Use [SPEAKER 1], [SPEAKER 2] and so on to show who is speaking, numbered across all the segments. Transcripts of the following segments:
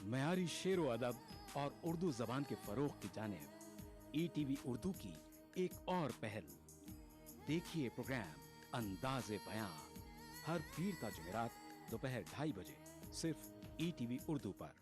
[SPEAKER 1] मयारी शेरो अदब और उर्दू जबान के फरोग की जानिब ईटीवी उर्दू की एक और पहल। देखिए प्रोग्राम अंदाज़े बयां हर पीर ता जुमेरात दोपहर 2:30 बजे सिर्फ ईटीवी उर्दू पर।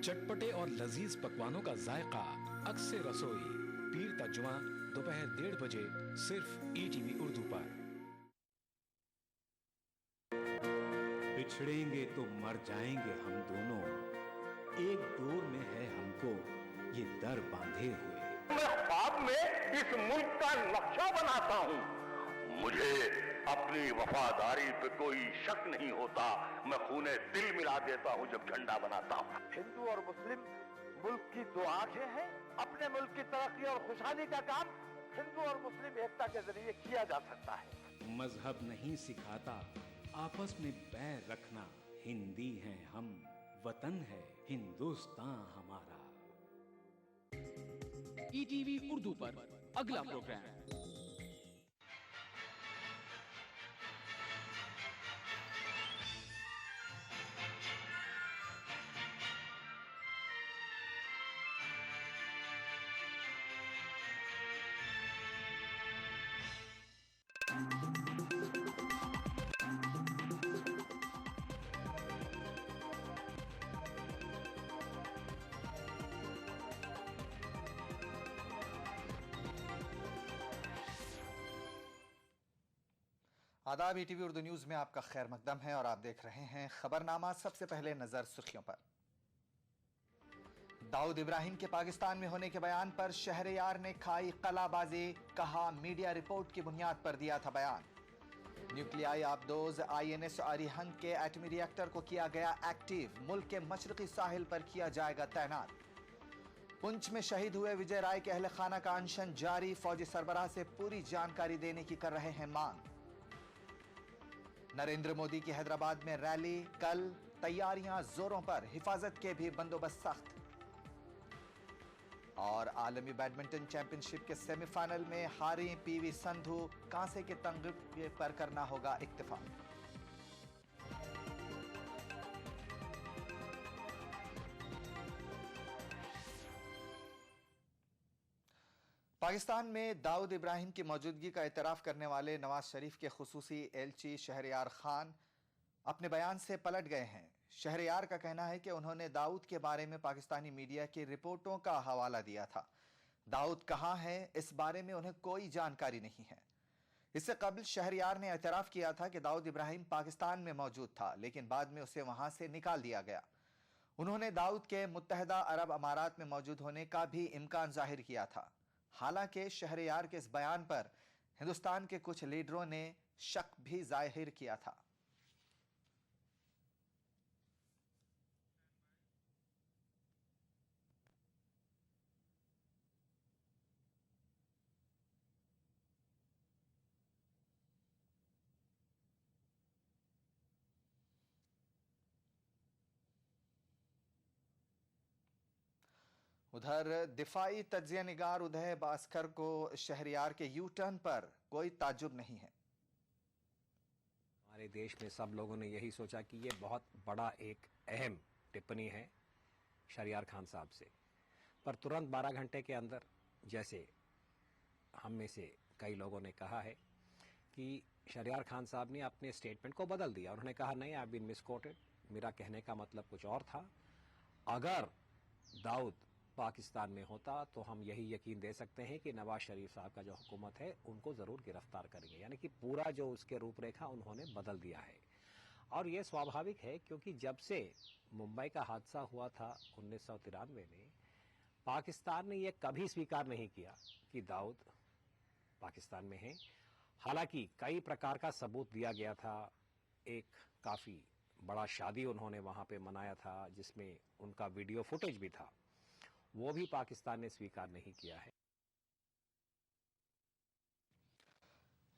[SPEAKER 1] चटपटे और लजीज पकवानों का जायका अक्सर रसोई पीर ता जुमा दोपहर 1:30 बजे सिर्फ ईटीवी उर्दू पर। बिछड़ेंगे तो मर जाएंगे हम दोनों, एक डोर में है हमको ये दर बांधे हुए।
[SPEAKER 2] मैं ख्वाब में इस मुल्क का नक्शा बनाता हूँ, मुझे अपनी वफादारी पे कोई शक नहीं होता। मैं खूने दिल मिला देता हूँ जब झंडा बनाता हूँ।
[SPEAKER 3] हिंदू और मुस्लिम मुल्क की दो आंखें हैं। अपने मुल्क की तरक्की और खुशहाली का काम हिंदू और मुस्लिम एकता के जरिए किया जा सकता है।
[SPEAKER 1] मजहब नहीं सिखाता आपस में बैर रखना, हिंदी हैं हम, वतन है हिंदुस्तान हमारा।
[SPEAKER 4] ईटीवी उर्दू पर अगला प्रोग्राम।
[SPEAKER 5] आदाब, ईटीवी उर्दू न्यूज में आपका खैर मकदम है और आप देख रहे हैं खबरनामा। सबसे पहले नजर सुर्खियों पर। दाऊद इब्राहिम के पाकिस्तान में होने के बयान पर शहरयार ने खाई कलाबाजी, कहा मीडिया रिपोर्ट की बुनियाद पर दिया था बयान। न्यूक्लियाई आबदोज INS अरिहंत के एटमी रिएक्टर को किया गया एक्टिव, मुल्क के मशरकी साहिल पर किया जाएगा तैनात। पुंछ में शहीद हुए विजय राय के अहले खाना का अनशन जारी, फौजी सरबराह से पूरी जानकारी देने की कर रहे हैं मांग। नरेंद्र मोदी की हैदराबाद में रैली कल, तैयारियां जोरों पर, हिफाजत के भी बंदोबस्त सख्त। और आलमी बैडमिंटन चैंपियनशिप के सेमीफाइनल में हारी PV संधू, कांसे के तमगे पर करना होगा इक्तिफा। पाकिस्तान में दाऊद इब्राहिम की मौजूदगी का एतराफ करने वाले नवाज शरीफ के खुसूसी एलची शहरयार खान अपने बयान से पलट गए हैं। शहरयार का कहना है कि उन्होंने दाऊद के बारे में पाकिस्तानी मीडिया की रिपोर्टों का हवाला दिया था। दाऊद कहां है इस बारे में उन्हें कोई जानकारी नहीं है। इससे कबल शहरयार ने एतराफ किया था कि दाऊद इब्राहिम पाकिस्तान में मौजूद था, लेकिन बाद में उसे वहां से निकाल दिया गया। उन्होंने दाऊद के मुत्तहदा अरब अमारात में मौजूद होने का भी इम्कान जाहिर किया था। हालांकि शहरयार के इस बयान पर हिंदुस्तान के कुछ लीडरों ने शक भी जाहिर किया था। उधर दिफाई तज्जिया निगार उदय भास्कर को शहरयार के यू टर्न पर कोई ताज्जुब नहीं है।
[SPEAKER 6] हमारे देश में सब लोगों ने यही सोचा कि ये बहुत बड़ा एक अहम टिप्पणी है शहरयार खान साहब से, पर तुरंत 12 घंटे के अंदर, जैसे हम में से कई लोगों ने कहा है, कि शहरयार खान साहब ने अपने स्टेटमेंट को बदल दिया। उन्होंने कहा नहीं, आई हैव बीन मिसकोटेड, मेरा कहने का मतलब कुछ और था। अगर दाऊद पाकिस्तान में होता तो हम यही यकीन दे सकते हैं कि नवाज शरीफ साहब का जो हुकूमत है उनको ज़रूर गिरफ्तार करेंगे। यानी कि पूरा जो उसके रूपरेखा उन्होंने बदल दिया है। और ये स्वाभाविक है, क्योंकि जब से मुंबई का हादसा हुआ था 1993 में, पाकिस्तान ने यह कभी स्वीकार नहीं किया कि दाऊद पाकिस्तान में है। हालांकि कई प्रकार का सबूत दिया गया था। एक काफ़ी बड़ा शादी उन्होंने वहाँ पे मनाया था, जिसमें उनका वीडियो फुटेज भी था, वो भी पाकिस्तान ने स्वीकार नहीं किया है।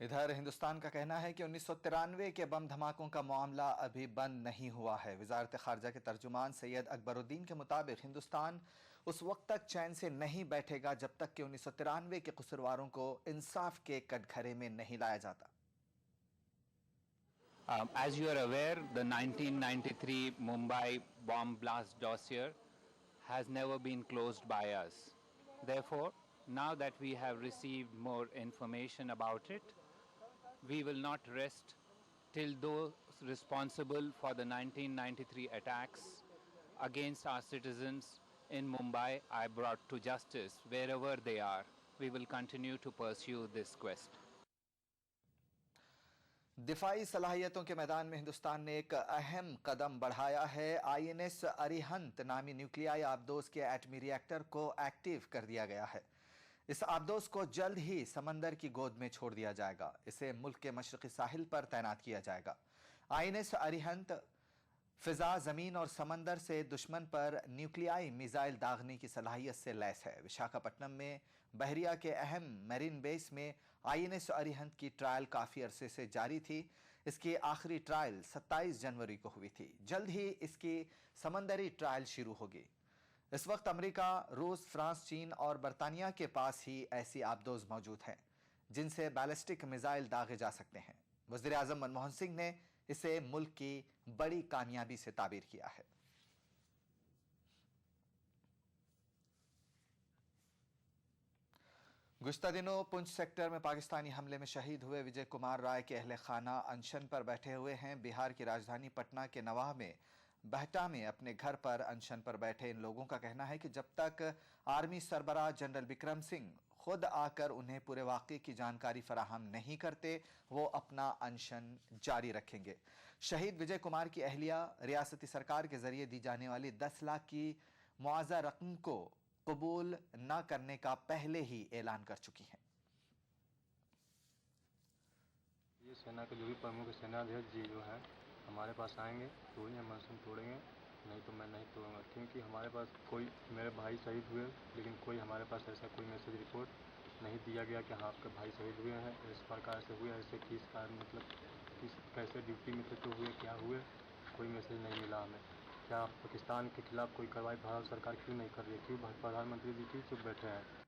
[SPEAKER 5] इधर हिंदुस्तान का कहना है कि 1993 के बम धमाकों का मामला अभी बंद नहीं हुआ है। वजारत खारजा के तर्जुमान सैयद अकबरुद्दीन के मुताबिक हिंदुस्तान उस वक्त तक चैन से नहीं बैठेगा जब तक कि 1993 के कसूरवारों को इंसाफ के कटघरे में नहीं लाया जाता।
[SPEAKER 7] As you are aware, the 1993 Mumbai bomb blast dossier has never been closed by us. Therefore, now that we have received more information about it, we will not rest till those responsible for the 1993 attacks against our citizens in Mumbai are brought to justice wherever they are. We will continue to pursue this quest.
[SPEAKER 5] दिफाई सलाहियतों के मैदान में हिंदुस्तान ने एक अहम कदम बढ़ाया है। INS Arihant नामी nuclei आबदोज के एटमी रिएक्टर को एक्टिव कर दिया गया है। इस आबदोज को जल्द ही समंदर की गोद में छोड़ दिया जाएगा। इसे मुल्क के मशरकी साहिल पर तैनात किया जाएगा। INS अरिहंत फिजा, जमीन और समंदर से दुश्मन पर न्यूक्लियाई मिसाइल दागने की सलाहियत से लैस है। विशाखापट्टनम में बहरिया के अहम मेरीन बेस में INS अरिहंत की ट्रायल काफ़ी अरसे से जारी थी। इसकी आखिरी ट्रायल 27 जनवरी को हुई थी। जल्द ही इसकी समंदरी ट्रायल शुरू होगी। इस वक्त अमेरिका, रूस, फ्रांस, चीन और बरतानिया के पास ही ऐसी आबदोज मौजूद हैं जिनसे बैलिस्टिक मिसाइल दागे जा सकते हैं। वज़ीर आज़म मनमोहन सिंह ने इसे मुल्क की बड़ी कामयाबी से ताबीर किया है। गुज़िश्ता दिनों पुंछ सेक्टर में पाकिस्तानी हमले में शहीद हुए विजय कुमार राय के अहले खाना अनशन पर बैठे हुए हैं। बिहार की राजधानी पटना के नवाह में बहटा में अपने घर पर अनशन पर बैठे इन लोगों का कहना है कि जब तक आर्मी सरबराह जनरल बिक्रम सिंह खुद आकर उन्हें पूरे वाक़े की जानकारी फराहम नहीं करते, वो अपना अनशन जारी रखेंगे। शहीद विजय कुमार की अहलिया रियासती सरकार के जरिए दी जाने वाली 10 लाख की मुआवजा रकम को कबूल न करने का पहले ही ऐलान कर चुकी हैं।
[SPEAKER 8] ये सेना के जो भी प्रमुख सेनाध्यक्ष जी जो है हमारे पास आएंगे तो ही हम अनशन तोड़ेंगे, नहीं तो मैं नहीं तोड़ूंगा। क्योंकि हमारे पास कोई, मेरे भाई शहीद हुए लेकिन कोई हमारे पास ऐसा कोई मैसेज रिपोर्ट नहीं दिया गया कि हाँ आपके भाई शहीद हुए हैं, इस प्रकार से हुए, ऐसे किस कारण, मतलब किस कैसे ड्यूटी में थे तो हुए, क्या हुए, कोई मैसेज नहीं मिला हमें। क्या पाकिस्तान के खिलाफ कोई कार्रवाई भारत सरकार क्यों नहीं कर रही है? क्यों प्रधानमंत्री जी क्यों चुप बैठे हैं?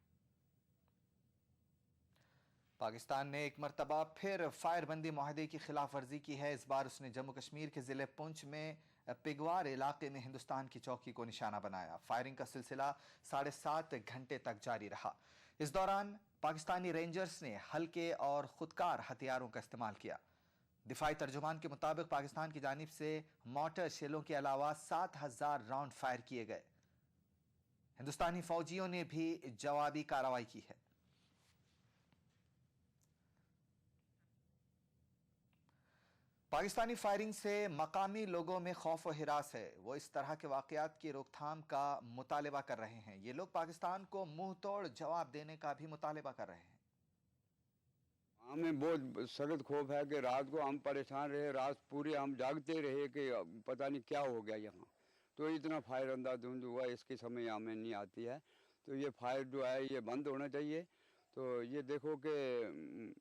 [SPEAKER 5] पाकिस्तान ने एक मरतबा फिर फायरबंदी माहदे की खिलाफ वर्जी की है। इस बार उसने जम्मू कश्मीर के ज़िले पुंछ में पिगवार इलाके में हिंदुस्तान की चौकी को निशाना बनाया। फायरिंग का सिलसिला 7.5 घंटे तक जारी रहा। इस दौरान पाकिस्तानी रेंजर्स ने हल्के और खुदकार हथियारों का इस्तेमाल किया। दिफाई तर्जुमान के मुताबिक पाकिस्तान की जानिब से मोटर शेलों के अलावा 7000 राउंड फायर किए गए। हिंदुस्तानी फौजियों ने भी जवाबी कार्रवाई की है। पाकिस्तानी फायरिंग से मकामी लोगों में खौफ व हिरास है। वो इस तरह के वाकयात की रोकथाम का मुतालबा कर रहे हैं। ये लोग पाकिस्तान को मुंह तोड़ जवाब देने का भी मुतालबा कर रहे हैं।
[SPEAKER 9] हमें बहुत सख्त खौफ है कि रात को हम परेशान रहे, रात पूरी हम जागते रहे कि पता नहीं क्या हो गया यहाँ। तो इतना फायर अंदाधुंध हुआ, इसकी समझ हमें नहीं आती है। तो ये फायर जो है ये बंद होना चाहिए। तो ये देखो कि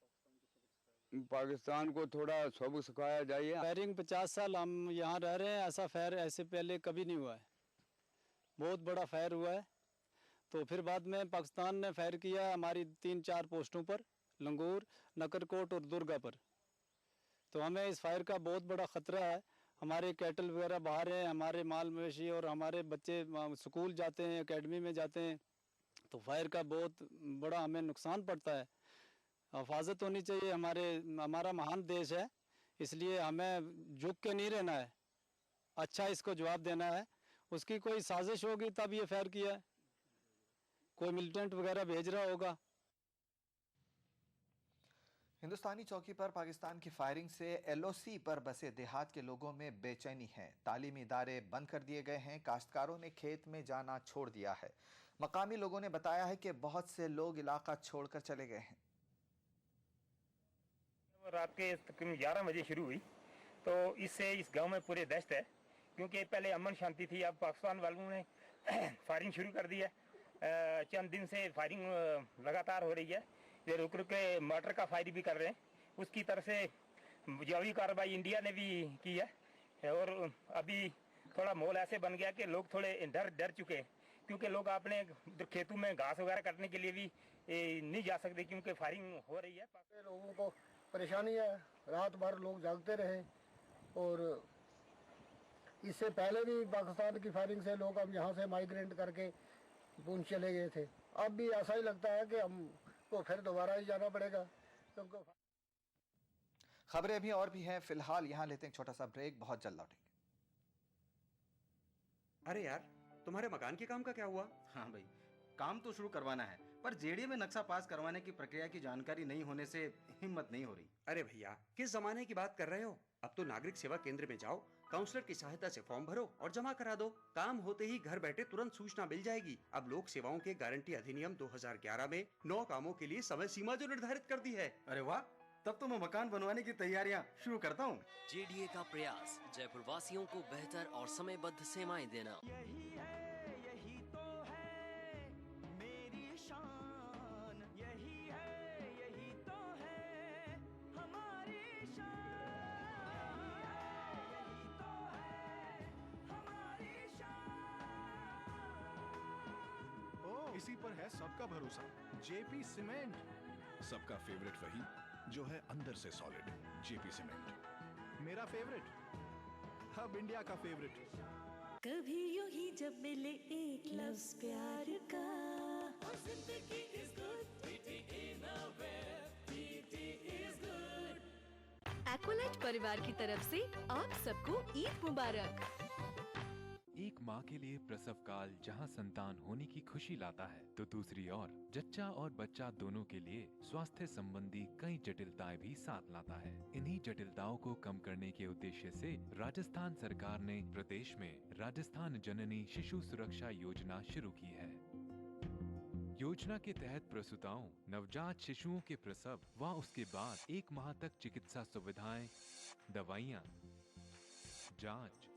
[SPEAKER 9] पाकिस्तान को थोड़ा सबक सिखाया जाए।
[SPEAKER 10] फायरिंग 50 साल हम यहाँ रह रहे हैं, ऐसा फायर ऐसे पहले कभी नहीं हुआ है। बहुत बड़ा फायर हुआ है। तो फिर बाद में पाकिस्तान ने फायर किया हमारी 3-4 पोस्टों पर, लंगूर, नकरकोट और दुर्गा पर। तो हमें इस फायर का बहुत बड़ा ख़तरा है। हमारे कैटल वगैरह बाहर हैं, हमारे माल मवेशी और हमारे बच्चे स्कूल जाते हैं, एकेडमी में जाते हैं। तो फायर का बहुत बड़ा हमें नुकसान पड़ता है। हिफाजत होनी चाहिए। हमारा महान देश है, इसलिए हमें झुक के नहीं रहना है, अच्छा इसको जवाब देना है। उसकी कोई साजिश होगी तब ये फायर किया है, कोई मिलिटेंट वगैरह भेज रहा होगा।
[SPEAKER 5] हिंदुस्तानी चौकी पर पाकिस्तान की फायरिंग से LOC पर बसे देहात के लोगों में बेचैनी है। तालीमी इदारे बंद कर दिए गए हैं। काश्तकारों ने खेत में जाना छोड़ दिया है। मकामी लोगों ने बताया है कि बहुत से लोग इलाका छोड़कर चले गए हैं।
[SPEAKER 11] रात के तकरीबन 11 बजे शुरू हुई, तो इससे इस गांव में पूरे दहशत है। क्योंकि पहले अमन शांति थी, अब पाकिस्तान वालों ने फायरिंग शुरू कर दी है। चंद दिन से फायरिंग लगातार हो रही है। ये रुक रुक के मोटर का फायर भी कर रहे हैं। उसकी तरफ से जवाबी कार्रवाई इंडिया ने भी की है। और अभी थोड़ा माहौल ऐसे बन गया कि लोग थोड़े डर चुके हैं, क्योंकि लोग अपने खेतों में घास वगैरह काटने के लिए भी नहीं जा सकते, क्योंकि फायरिंग हो रही है।
[SPEAKER 12] लोगों को परेशानी है, रात भर लोग जागते रहे, और इससे पहले भी पाकिस्तान की फायरिंग से लोग अब यहाँ से माइग्रेट करके पूंछ चले गए थे। अब भी ऐसा ही लगता है कि हमको फिर दोबारा ही जाना पड़ेगा, क्योंकि
[SPEAKER 5] खबरें अभी और भी हैं, फिलहाल यहाँ लेते हैं एक छोटा सा ब्रेक, बहुत जल्द लौटेंगे।
[SPEAKER 13] अरे यार, तुम्हारे मकान के काम का क्या हुआ?
[SPEAKER 14] हाँ भाई, काम तो शुरू करवाना है, पर जेडीए में नक्शा पास करवाने की प्रक्रिया की जानकारी नहीं होने से हिम्मत नहीं हो रही।
[SPEAKER 13] अरे भैया, किस जमाने की बात कर रहे हो? अब तो नागरिक सेवा केंद्र में जाओ, काउंसलर की सहायता से फॉर्म भरो और जमा करा दो। काम होते ही घर बैठे तुरंत सूचना मिल जाएगी। अब लोक सेवाओं के गारंटी अधिनियम 2011 में 9 कामों के लिए समय सीमा जो निर्धारित कर दी है।
[SPEAKER 14] अरे वाह, तब तो मैं मकान बनवाने की तैयारियां शुरू करता हूँ।
[SPEAKER 15] जेडीए का प्रयास, जयपुर वासियों को बेहतर और समयबद्ध सेवाएं देना।
[SPEAKER 16] यही तो है मेरी शान, यही तो है हमारी शान, यही तो है हमारी शान।
[SPEAKER 17] ओ, इसी पर है सबका भरोसा, जेपी सीमेंट। सबका फेवरेट वही जो है अंदर से सॉलिड, जेपी सीमेंट। मेरा फेवरेट, अब इंडिया का फेवरेट।
[SPEAKER 16] कभी यूं ही जब मिले एक लफ्ज प्यार का, और जिंदगी is good, TT Innovair, TT is good।
[SPEAKER 18] Aqualite परिवार की तरफ से आप सबको ईद मुबारक।
[SPEAKER 19] एक माँ के लिए प्रसव काल जहाँ संतान होने की खुशी लाता है, तो दूसरी ओर जच्चा और बच्चा दोनों के लिए स्वास्थ्य संबंधी कई जटिलताएं भी साथ लाता है। इन्हीं जटिलताओं को कम करने के उद्देश्य से राजस्थान सरकार ने प्रदेश में राजस्थान जननी शिशु सुरक्षा योजना शुरू की है। योजना के तहत प्रसूताओं, नवजात शिशुओं के प्रसव व उसके बाद 1 माह तक चिकित्सा सुविधाएं, दवाइयाँ, जांच,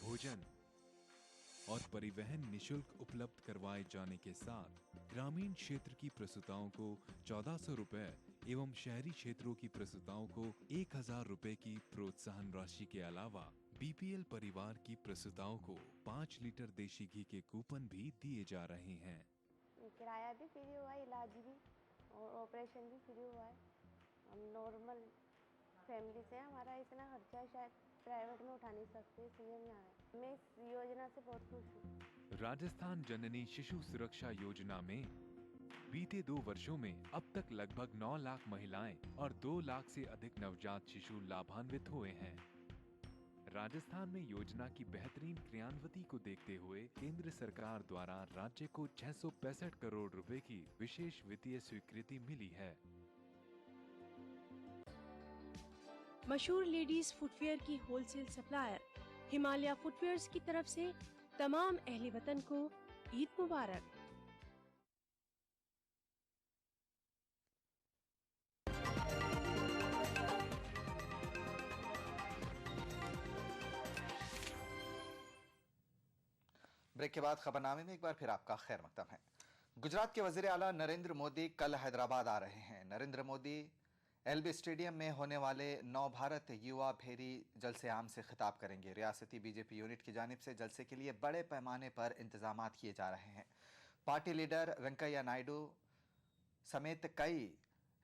[SPEAKER 19] भोजन और परिवहन निशुल्क उपलब्ध करवाए जाने के साथ ग्रामीण क्षेत्र की प्रसूताओं को 1400 रुपए एवं शहरी क्षेत्रों की प्रसूताओं को 1000 रुपए की प्रोत्साहन राशि के अलावा बीपीएल परिवार की प्रसूताओं को 5 लीटर देशी घी के कूपन भी दिए जा रहे हैं।
[SPEAKER 20] किराया भी फ्री हुआ है, इलाज भी और ऑपरेशन भी फ्री हुआ है। हम नॉर्मल फैमिली से, हमारा इतना खर्चा शायद प्राइवेट में उठा नहीं सकते, इसलिए हम यहाँ आए। मैं इस योजना से बहुत खुश हूँ।
[SPEAKER 19] राजस्थान जननी शिशु सुरक्षा योजना में बीते 2 वर्षों में अब तक लगभग 9 लाख महिलाएं और 2 लाख से अधिक नवजात शिशु लाभान्वित हुए हैं। राजस्थान में योजना की बेहतरीन क्रियान्विति को देखते हुए केंद्र सरकार द्वारा राज्य को 665 करोड़ रुपए की विशेष वित्तीय स्वीकृति मिली है।
[SPEAKER 18] मशहूर लेडीज फुटवेयर की होलसेल सप्लायर हिमालय फुटवेयर्स की तरफ से तमाम अहले वतन को ईद मुबारक।
[SPEAKER 5] ब्रेक के बाद खबरनामे में एक बार फिर आपका खैर मकदम है। गुजरात के वजीर आला नरेंद्र मोदी कल हैदराबाद आ रहे हैं। नरेंद्र मोदी एलबी स्टेडियम में होने वाले नव भारत युवा भेरी जलसे आम से खिताब करेंगे। रियासती बीजेपी यूनिट की जानिब से जलसे के लिए बड़े पैमाने पर इंतजाम किए जा रहे हैं। पार्टी लीडर वेंकैया नायडू समेत कई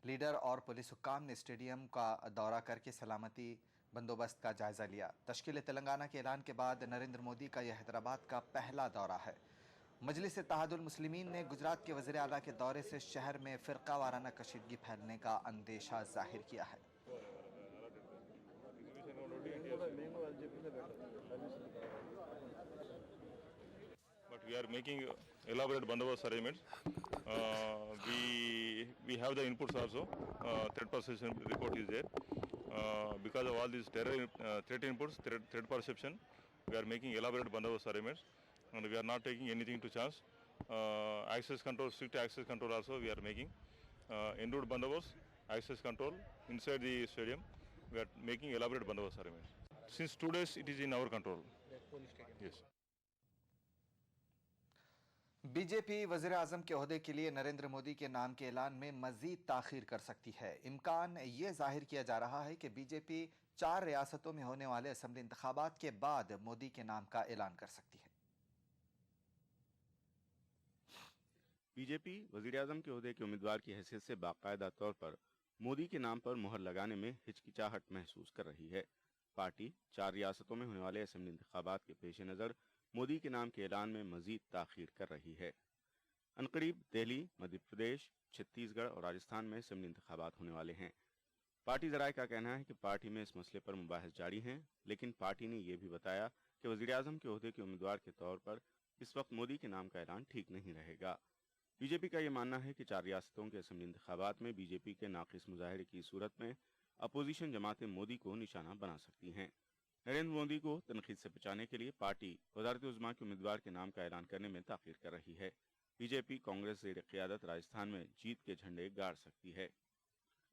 [SPEAKER 5] लीडर और पुलिस हुक्काम ने स्टेडियम का दौरा करके सलामती बंदोबस्त का जायजा लिया। तश्कील तेलंगाना के ऐलान के बाद नरेंद्र मोदी का यह हैदराबाद का पहला दौरा है। मजलिस इत्तेहादुल मुस्लिमीन ने गुजरात के वज़ीर आला के दौरे से शहर में फ़िरका वाराना कशीदगी फैलने का अंदेशा जाहिर किया है।
[SPEAKER 21] But we are making elaborate bandobast arrangements. We have the inputs also. Threat perception report is there. Because of all these threat inputs, threat perception, we are making elaborate bandobast arrangements. And we are not taking anything to chance. Access control, strict access control also we are making. En route bandobast, access control inside the stadium. We are making elaborate bandobast arrangements. Since 2 days, it is in our control. Yes.
[SPEAKER 5] BJP वज़ीर आज़म के ओहदे के लिए नरेंद्र मोदी के नाम के ऐलान में मजीद ताखीर कर सकती है। इम्कान ये जाहिर किया जा रहा है कि बीजेपी 4 रियासतों में होने वाले असेंबली इंतखाबात के बाद मोदी के नाम का ऐलान कर सकती है।
[SPEAKER 2] बीजेपी वज़ीर आज़म के ओहदे के उम्मीदवार की हैसियत से बाकायदा तौर पर मोदी के नाम पर मुहर लगाने में हिचकिचाहट महसूस कर रही है। पार्टी 4 रियासतों में होने वाले असेंबली इंतखाबात के पेश नज़र मोदी के नाम के ऐलान में मजीद ताखीर कर रही है। अनकरीब दिल्ली, मध्य प्रदेश, छत्तीसगढ़ और राजस्थान में असेंबली इंतखाबात होने वाले हैं। पार्टी ज़राए का कहना है कि पार्टी में इस मसले पर मुबाहिस जारी हैं, लेकिन पार्टी ने यह भी बताया कि वज़ीर आज़म के ओहदे के उम्मीदवार के तौर पर इस वक्त मोदी के नाम का ऐलान ठीक नहीं रहेगा। बीजेपी का यह मानना है कि 4 रियासतों के असेंबली इंतखाबात में बीजेपी के नाकिस मुजाहरे की सूरत में अपोजिशन जमातें मोदी को निशाना बना सकती हैं। नरेंद्र मोदी को तनकीद से बचाने के लिए पार्टी वज़ारत उज़्मा के उम्मीदवार के नाम का ऐलान करने में ताख़ीर कर रही है। बीजेपी कांग्रेस ज़ेर क़ियादत राजस्थान में जीत के झंडे गाड़ सकती है,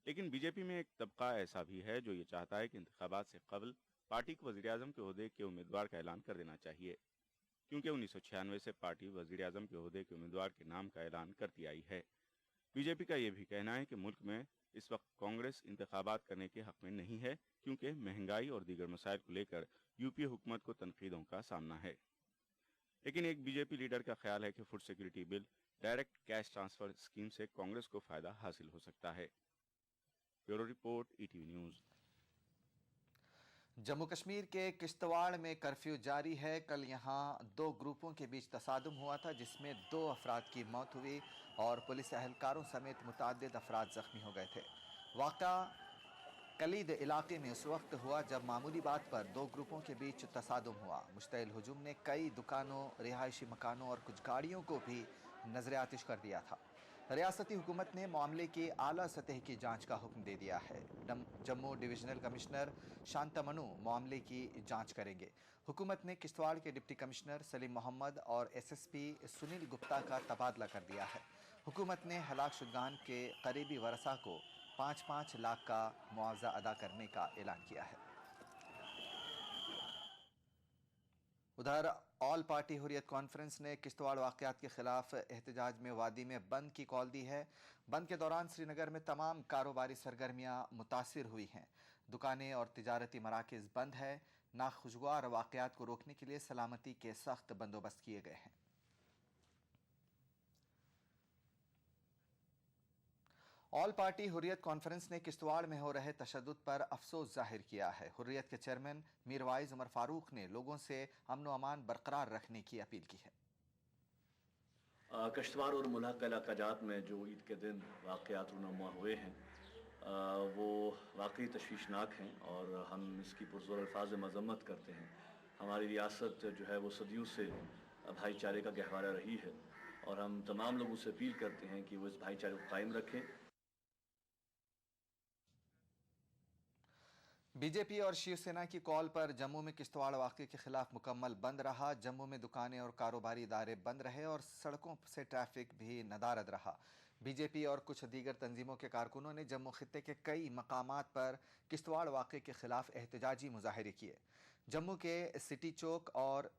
[SPEAKER 2] लेकिन बीजेपी में एक तबका ऐसा भी है जो ये चाहता है कि इंतखाबात से कबल पार्टी को वज़ीर आज़म के ओहदे के उम्मीदवार का ऐलान कर देना चाहिए, क्योंकि 1996 से पार्टी वज़ीर आज़म के ओहदे के उम्मीदवार के नाम का ऐलान करती आई है। बीजेपी का यह भी कहना है कि मुल्क में इस वक्त कांग्रेस इंतखाबात करने के हक में नहीं है, क्योंकि महंगाई और दीगर मसाइल को लेकर यूपीए हुकूमत को तनकीदों का सामना है। लेकिन एक बीजेपी लीडर का ख्याल है कि food security bill, direct cash transfer scheme से कांग्रेस को फायदा हासिल हो सकता है। Bureau report, ETV news.
[SPEAKER 5] Jammu Kashmir के किश्तवाड़ में कर्फ्यू जारी है। कल यहां 2 ग्रुपों के बीच तसादुम हुआ था, जिसमें 2 अफराद की मौत हुई और पुलिस एहलकारों समेत मुतअद्दिद अफराद जख्मी हो गए थे। वाक़ा कलीद इलाके में उस वक्त हुआ जब मामूली बात पर 2 ग्रुपों के बीच तसादुम हुआ। मुश्तइल हुजूम ने कई दुकानों, रिहायशी मकानों और कुछ गाड़ियों को भी नजर आतिश कर दिया था। रियासती हुकूमत ने मामले की आला सतह की जांच का हुक्म दे दिया है। जम्मू डिविजनल कमिश्नर शांतमनु मामले की जांच करेंगे। हुकूमत ने किश्तवाड़ के डिप्टी कमिश्नर सलीम मोहम्मद और एसएसपी सुनील गुप्ता का तबादला कर दिया है। हुकूमत ने हलाक शुदगान के करीबी वरसा को 5-5 लाख का मुआवजा अदा करने का ऐलान किया है। उधर ऑल पार्टी हुर्रियत कॉन्फ्रेंस ने किश्तवाड़ वाक़यात के खिलाफ एहतजाज में वादी में बंद की कॉल दी है। बंद के दौरान श्रीनगर में तमाम कारोबारी सरगर्मियां मुतासिर हुई हैं। दुकानें और तिजारती मराकज़ बंद है। नाखुशगवार वाक़यात को रोकने के लिए सलामती के सख्त बंदोबस्त किए गए हैं। ऑल पार्टी हुर्रियत कॉन्फ्रेंस ने किश्तवाड़ में हो रहे तशद्दुद पर अफसोस जाहिर किया है। हुर्रियत के चेयरमैन मीरवाइज उमर फारूक ने लोगों से अमन व अमान बरकरार रखने की अपील की है।
[SPEAKER 22] किश्तवाड़ और मुल्हक़ा इलाक़ाजात में जो ईद के दिन वाक़यात रूनुमा हुए हैं वो वाकई तशवीशनाक हैं और हम इसकी पुरज़ोर अल्फाज में मज़म्मत करते हैं। हमारी रियासत जो है वो सदियों से भाईचारे का गहवारा रही है और हम तमाम लोगों से अपील करते हैं कि वो इस भाईचारे को कायम रखें।
[SPEAKER 5] बीजेपी और शिवसेना की कॉल पर जम्मू में किश्तवाड़ वाक़े के खिलाफ मुकम्मल बंद रहा। जम्मू में दुकानें और कारोबारी इदारे बंद रहे और सड़कों से ट्रैफिक भी नदारद रहा। बीजेपी और कुछ दीगर तंजीमों के कारकुनों ने जम्मू खित्ते के कई मकामात पर किश्तवाड़ वाक़े के खिलाफ एहतजाजी मुजाहरे किए। जम्मू के सिटी चौक और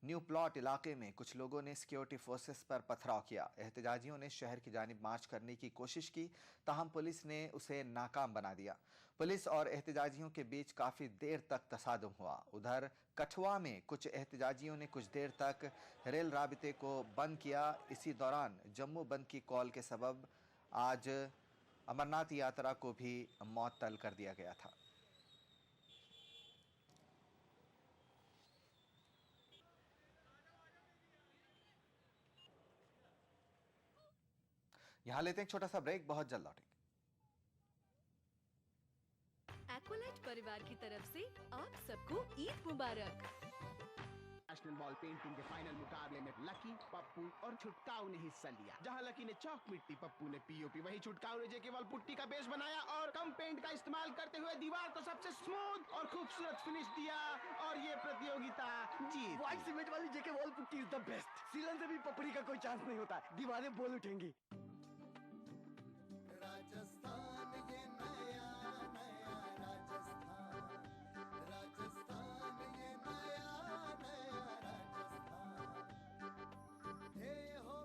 [SPEAKER 5] न्यू प्लॉट इलाके में कुछ लोगों ने सिक्योरिटी फोर्सेस पर पथराव किया। एहतजाजियों ने शहर की जानिब मार्च करने की कोशिश की, ताहम पुलिस ने उसे नाकाम बना दिया। पुलिस और एहतजाजियों के बीच काफ़ी देर तक तसादुम हुआ। उधर कठुआ में कुछ एहतजाजियों ने कुछ देर तक रेल राबिते को बंद किया। इसी दौरान जम्मू बंद की कॉल के सबब आज अमरनाथ यात्रा को भी मुअत्तल कर दिया गया था। यहाँ लेते हैं एक छोटा सा ब्रेक, बहुत जल्द लौटेंगे।
[SPEAKER 23] एक्वालाइट परिवार की तरफ से आप सबको ईद मुबारक।
[SPEAKER 24] नेशनल बॉल पेंटिंग के फाइनल मुकाबले में लकी, पप्पू और छुटकाऊ ने हिस्सा लिया। जहां लकी ने चौक मिट्टी, पप्पू ने पीओपी, वहीं छुटकाऊ ने केवल पुट्टी का बेस बनाया और कम पेंट का इस्तेमाल करते हुए दीवार को सबसे स्मूथ और खूबसूरत फिनिश दिया और ये प्रतियोगिता जीत।
[SPEAKER 25] व्हाइट सीमेंट वाली JK wall putty is the best. सीलन से भी पपड़ी का कोई चांस नहीं होता, दीवारें बोल उठेंगी।
[SPEAKER 16] राजस्थान ये नया नया राजस्थान, राजस्थान ये नया नया राजस्थान। हे हो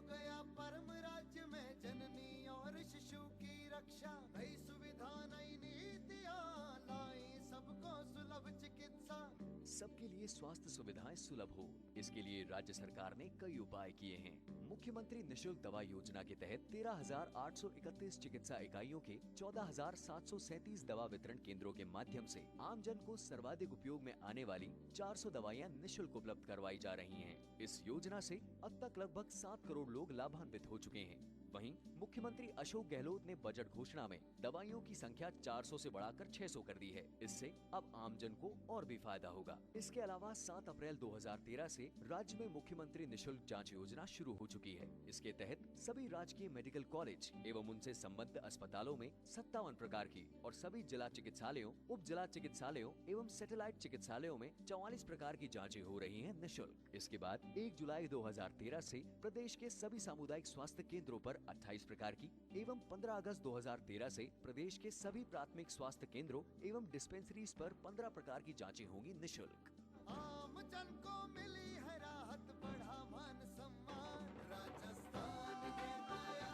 [SPEAKER 1] सबके लिए स्वास्थ्य सुविधाएं सुलभ हो, इसके लिए राज्य सरकार ने कई उपाय किए हैं। मुख्यमंत्री निशुल्क दवा योजना के तहत 13,831 चिकित्सा इकाइयों के 14,737 दवा वितरण केंद्रों के माध्यम से आमजन को सर्वाधिक उपयोग में आने वाली 400 दवाइयां निशुल्क उपलब्ध करवाई जा रही हैं। इस योजना से अब तक लगभग 7 करोड़ लोग लाभान्वित हो चुके हैं। वहीं मुख्यमंत्री अशोक गहलोत ने बजट घोषणा में दवाइयों की संख्या 400 से बढ़ाकर 600 कर दी है। इससे अब आमजन को और भी फायदा होगा। इसके अलावा 7 अप्रैल 2013 से राज्य में मुख्यमंत्री निशुल्क जांच योजना शुरू हो चुकी है। इसके तहत सभी राजकीय मेडिकल कॉलेज एवं उनसे संबद्ध अस्पतालों में 57 प्रकार की और सभी जिला चिकित्सालयों, उप जिला चिकित्सालयों एवं सैटेलाइट चिकित्सालयों में 44 प्रकार की जाँचें हो रही है निःशुल्क। इसके बाद 1 जुलाई 2013 से प्रदेश के सभी सामुदायिक स्वास्थ्य केंद्रों पर 28 प्रकार की एवं 15 अगस्त 2013 से प्रदेश के सभी प्राथमिक स्वास्थ्य केंद्रों एवं डिस्पेंसरीज पर 15 प्रकार की जांचें होंगी निःशुल्क।
[SPEAKER 16] आम जन को मिली है राहत, बढ़ा मान सम्मान, राजस्थान ये नया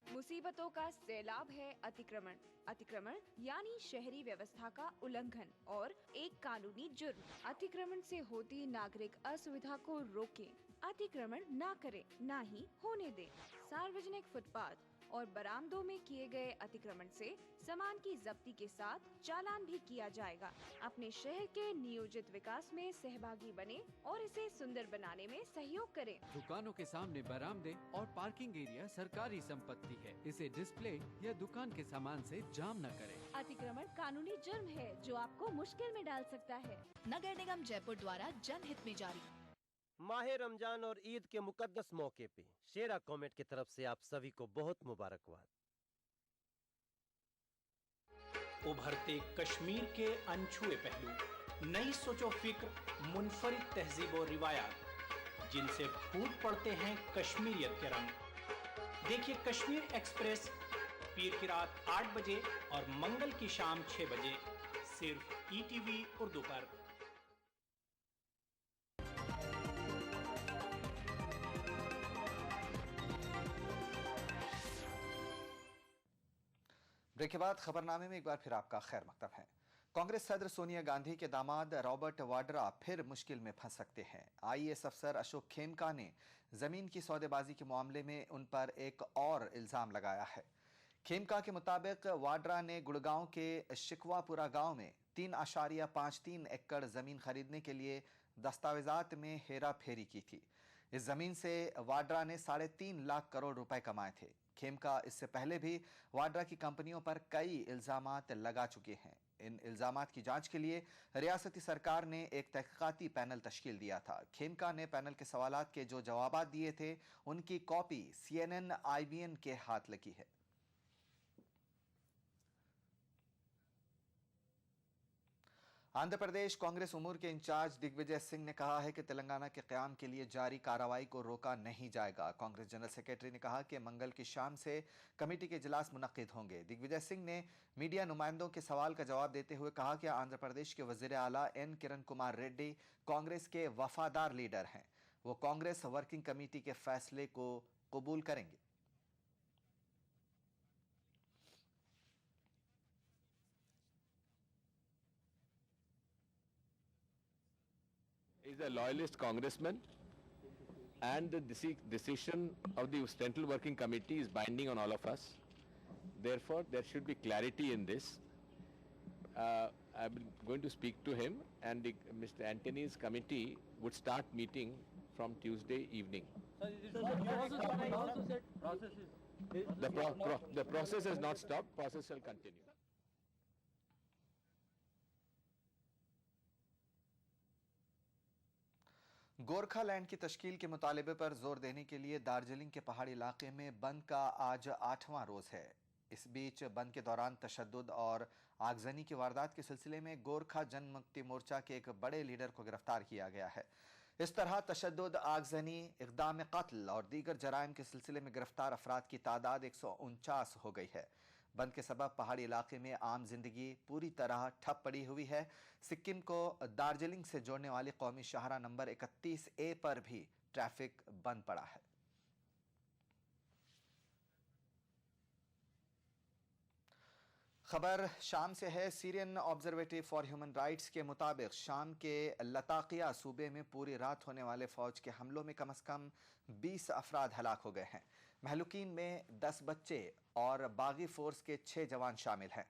[SPEAKER 3] मुसीबतों का सैलाब है अतिक्रमण। अतिक्रमण यानी शहरी व्यवस्था का उल्लंघन और एक कानूनी जुर्म। अतिक्रमण से होती नागरिक असुविधा को रोकें, अतिक्रमण ना करें, ना ही होने दें। सार्वजनिक फुटपाथ और बरामदों में किए गए अतिक्रमण से सामान की जब्ती के साथ चालान भी किया जाएगा। अपने शहर के नियोजित विकास में सहभागी बने और इसे सुंदर बनाने में सहयोग करें।
[SPEAKER 4] दुकानों के सामने बरामदे और पार्किंग एरिया सरकारी संपत्ति है। इसे डिस्प्ले या दुकान के सामान से जाम न करें।
[SPEAKER 3] अतिक्रमण कानूनी जुर्म है जो आपको मुश्किल में डाल सकता है।
[SPEAKER 23] नगर निगम जयपुर द्वारा जनहित में जारी।
[SPEAKER 6] माह रमजान और ईद के मुकद्दस मौके पे शेरा कॉमेट की तरफ से आप सभी को बहुत मुबारकबाद।
[SPEAKER 7] उभरते कश्मीर के अनछुए पहलू, नई सोचो फिक्र, मुनफरिद तहजीब और रिवायात जिनसे फूट पड़ते हैं कश्मीरियत के रंग। देखिए कश्मीर एक्सप्रेस पीर की रात 8 बजे और मंगल की शाम 6 बजे सिर्फ ईटीवी उर्दू पर।
[SPEAKER 5] ब्रेक के बाद खबरनामे में एक बार फिर आपका खैर मकदम है। कांग्रेस सदर सोनिया गांधी के दामाद रॉबर्ट वाड्रा फिर मुश्किल में फंस सकते हैं। आईएएस अफसर अशोक खेमका ने जमीन की सौदेबाजी के मामले में उन पर एक और इल्जाम लगाया है। खेमका के मुताबिक वाड्रा ने गुड़गांव के शिकवापुरा गांव में 3.53 एकड़ जमीन खरीदने के लिए दस्तावेजात में हेरा फेरी की थी। इस जमीन से वाड्रा ने 3.5 लाख करोड़ रुपए कमाए थे। खेमका इससे पहले भी वाड्रा की कंपनियों पर कई इल्जामात लगा चुके हैं। इन इल्जामात की जांच के लिए रियासती सरकार ने एक तहकीकाती पैनल तश्कील दिया था। खेमका ने पैनल के सवालात के जो जवाबात दिए थे उनकी कॉपी CNN IBN के हाथ लगी है। आंध्र प्रदेश कांग्रेस उमूर के इंचार्ज दिग्विजय सिंह ने कहा है कि तेलंगाना के क़याम के लिए जारी कार्रवाई को रोका नहीं जाएगा। कांग्रेस जनरल सेक्रेटरी ने कहा कि मंगल की शाम से कमेटी के इजलास मुनक्किद होंगे। दिग्विजय सिंह ने मीडिया नुमाइंदों के सवाल का जवाब देते हुए कहा कि आंध्र प्रदेश के वज़ीर आला N किरण कुमार रेड्डी कांग्रेस के वफादार लीडर हैं। वो कांग्रेस वर्किंग कमेटी के फैसले को कबूल करेंगे।
[SPEAKER 26] is a loyalist congressman, and the decision of the Central Working Committee is binding on all of us. Therefore, there should be clarity in this. I'm going to speak to him, and Mr. Antony's committee would start meeting from Tuesday evening. The process has not stopped. Process will continue.
[SPEAKER 5] Gorkhaland की तश्कील के मुतालिबे पर जोर देने के लिए दार्जिलिंग के पहाड़ी इलाके में बंद का आज 8वां रोज है। इस बीच बंद के दौरान तशद्दुद और आगजनी की वारदात के सिलसिले में गोरखा जनमुक्ति मोर्चा के एक बड़े लीडर को गिरफ्तार किया गया है। इस तरह तशद्दुद, आगजनी, इक़दाम कत्ल और दीगर जराइम के सिलसिले में गिरफ्तार अफराद की तादाद 149 हो गई है। बंद के सबब पहाड़ी इलाके में आम जिंदगी पूरी तरह ठप पड़ी हुई है। सिक्किम को दार्जिलिंग से जोड़ने वाली कौमी शाहरा नंबर 31A पर भी ट्रैफिक बंद पड़ा है। खबर शाम से है। Syrian observatory for human rights के मुताबिक शाम के लताकिया सूबे में पूरी रात होने वाले फौज के हमलों में कम से कम 20 अफराद हलाक हो गए हैं। महलूकीन में 10 बच्चे और बागी फोर्स के 6 जवान शामिल हैं।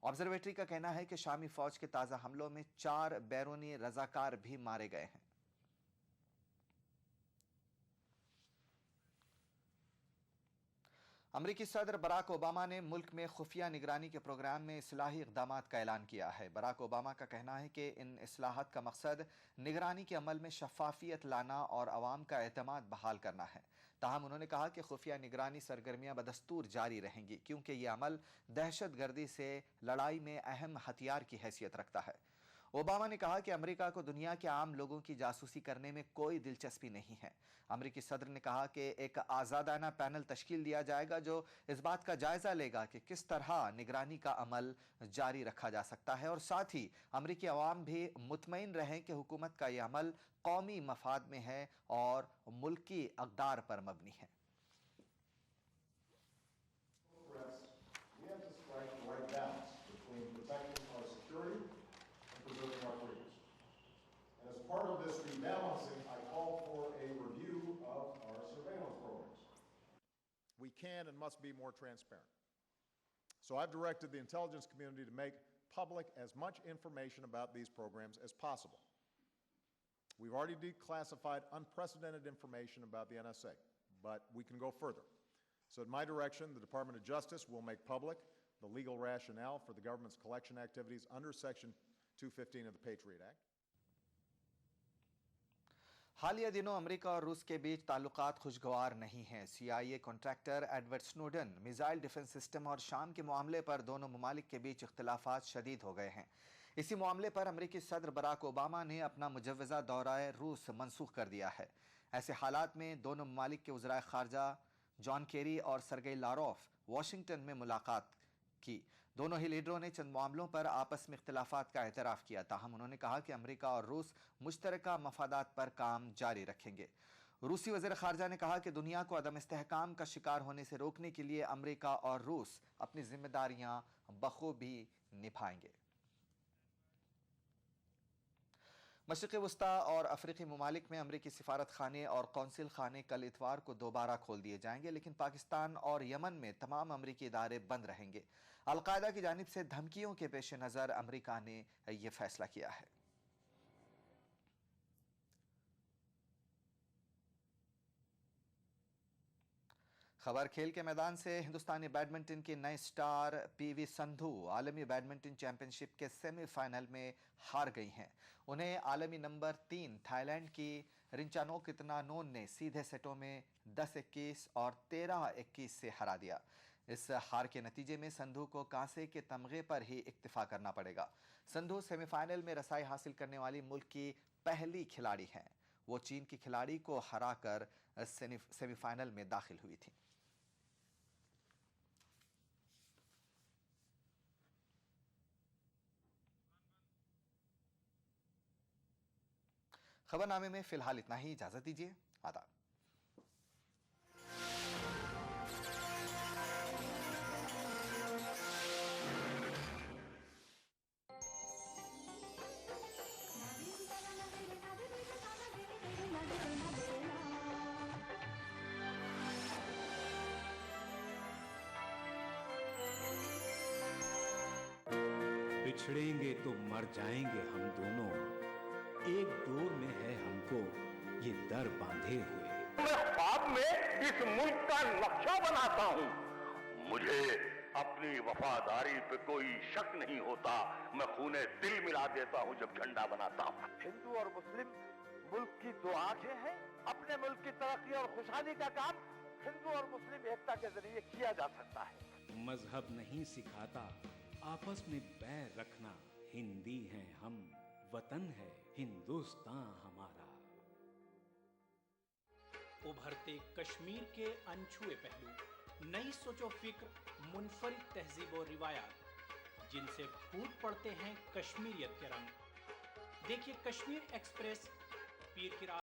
[SPEAKER 5] ऑब्जर्वेटरी का कहना है कि शामी फौज के ताज़ा हमलों में 4 बैरूनी रजाकार भी मारे गए हैं। अमरीकी सदर बराक ओबामा ने मुल्क में खुफिया निगरानी के प्रोग्राम में इस्लाही इक़दामात का ऐलान किया है। बराक ओबामा का कहना है कि इन इस्लाहात का मकसद निगरानी के अमल में शफाफियत लाना और अवाम का एतमाद बहाल करना है। ताहम उन्होंने कहा कि खुफिया निगरानी सरगर्मियां बदस्तूर जारी रहेंगी क्योंकि ये अमल दहशत गर्दी से लड़ाई में अहम हथियार की हैसियत रखता है। ओबामा ने कहा कि अमेरिका को दुनिया के आम लोगों की जासूसी करने में कोई दिलचस्पी नहीं है। अमेरिकी सदर ने कहा कि एक आज़ादाना पैनल तश्कील दिया जाएगा जो इस बात का जायजा लेगा कि किस तरह निगरानी का अमल जारी रखा जा सकता है और साथ ही अमेरिकी अवाम भी मुतमईन रहें कि हुकूमत का यह अमल कौमी मफाद में है और मुल्की अक़दार पर मबनी है।
[SPEAKER 8] Part of this rebalancing, I call for a review of our surveillance programs. We can and must be more transparent. So I've directed the intelligence community to make public as much information about these programs as possible. We've already declassified unprecedented information about the NSA, but we can go further. So at my direction, the Department of Justice will make public the legal rationale for the government's collection activities under Section 215 of the Patriot Act.
[SPEAKER 5] हालिया दिनों America और रूस के बीच ताल्लुकात खुशगवार नहीं हैं। CIA contractor Edward Snowden, missile defence system और शाम के मामले पर दोनों ममालिक के बीच इख्तिलाफात शदीद हो गए हैं। इसी मामले पर अमेरिकी सदर बराक ओबामा ने अपना मुजव्वज़ा दौरा रूस मनसूख कर दिया है। ऐसे हालात में दोनों ममालिक के वज़राए ख़ारजा जॉन केरी और सरगेई लारोफ वाशिंगटन में मुलाकात की। दोनों ही लीडरों ने चंद मामलों पर आपस में इख्तिलाफात का एतराफ़ किया। ताहम उन्होंने कहा कि अमेरिका और रूस मुश्तरका मफादात पर काम जारी रखेंगे। रूसी वज़ीर ख़ारजा ने कहा कि दुनिया को अदम इस्तेहकाम का शिकार होने से रोकने के लिए अमेरिका और रूस अपनी जिम्मेदारियां बखूबी निभाएंगे। मशरिक़ी वस्ता और अफ्रीकी ममालिक में अमरीकी सिफारत खाने और कौंसिल खाने कल इतवार को दोबारा खोल दिए जाएंगे, लेकिन पाकिस्तान और यमन में तमाम अमरीकी इदारे बंद रहेंगे। अलकायदा की जानिब से धमकियों के पेश नज़र अमरीका ने यह फैसला किया है। खबर खेल के मैदान से। हिंदुस्तानी बैडमिंटन के नए स्टार PV संधू आलमी बैडमिंटन चैंपियनशिप के सेमीफाइनल में हार गई हैं। उन्हें आलमी नंबर 3 थाईलैंड की रिंचानोकितनानोन ने सीधे सेटों में 10-21 और 13-21 से हरा दिया। इस हार के नतीजे में संधू को कांसे के तमगे पर ही इक्तिफा करना पड़ेगा। संधू सेमीफाइनल में रसाई हासिल करने वाली मुल्क की पहली खिलाड़ी हैं। वो चीन की खिलाड़ी को हराकर सेमीफाइनल में दाखिल हुई थी। खबरनामे में फिलहाल इतना ही। इजाजत दीजिए। आदाब।
[SPEAKER 9] बिछड़ेंगे तो मर जाएंगे हम दोनों, एक डोर में है हमको ये दर बांधे हुए।
[SPEAKER 10] मैं ख्वाब में इस मुल्क का नक्शा बनाता हूँ। मुझे अपनी वफादारी पे कोई शक नहीं होता। मैं खूने दिल मिला देता हूँ जब झंडा बनाता हूँ।
[SPEAKER 11] हिंदू और मुस्लिम मुल्क की दो आंखें हैं। अपने मुल्क की तरक्की और खुशहाली का काम हिंदू और मुस्लिम एकता के जरिए किया जा सकता है।
[SPEAKER 9] मजहब नहीं सिखाता आपस में बैर रखना। हिंदी हैं हम, वतन है हिंदुस्तान हमारा।
[SPEAKER 7] उभरते कश्मीर के अनछुए पहलू, नई सोचो फिक्र, मुनफरिद तहजीब और रिवायात जिनसे फूट पड़ते हैं कश्मीरियत के रंग। देखिए कश्मीर एक्सप्रेस पीर की रात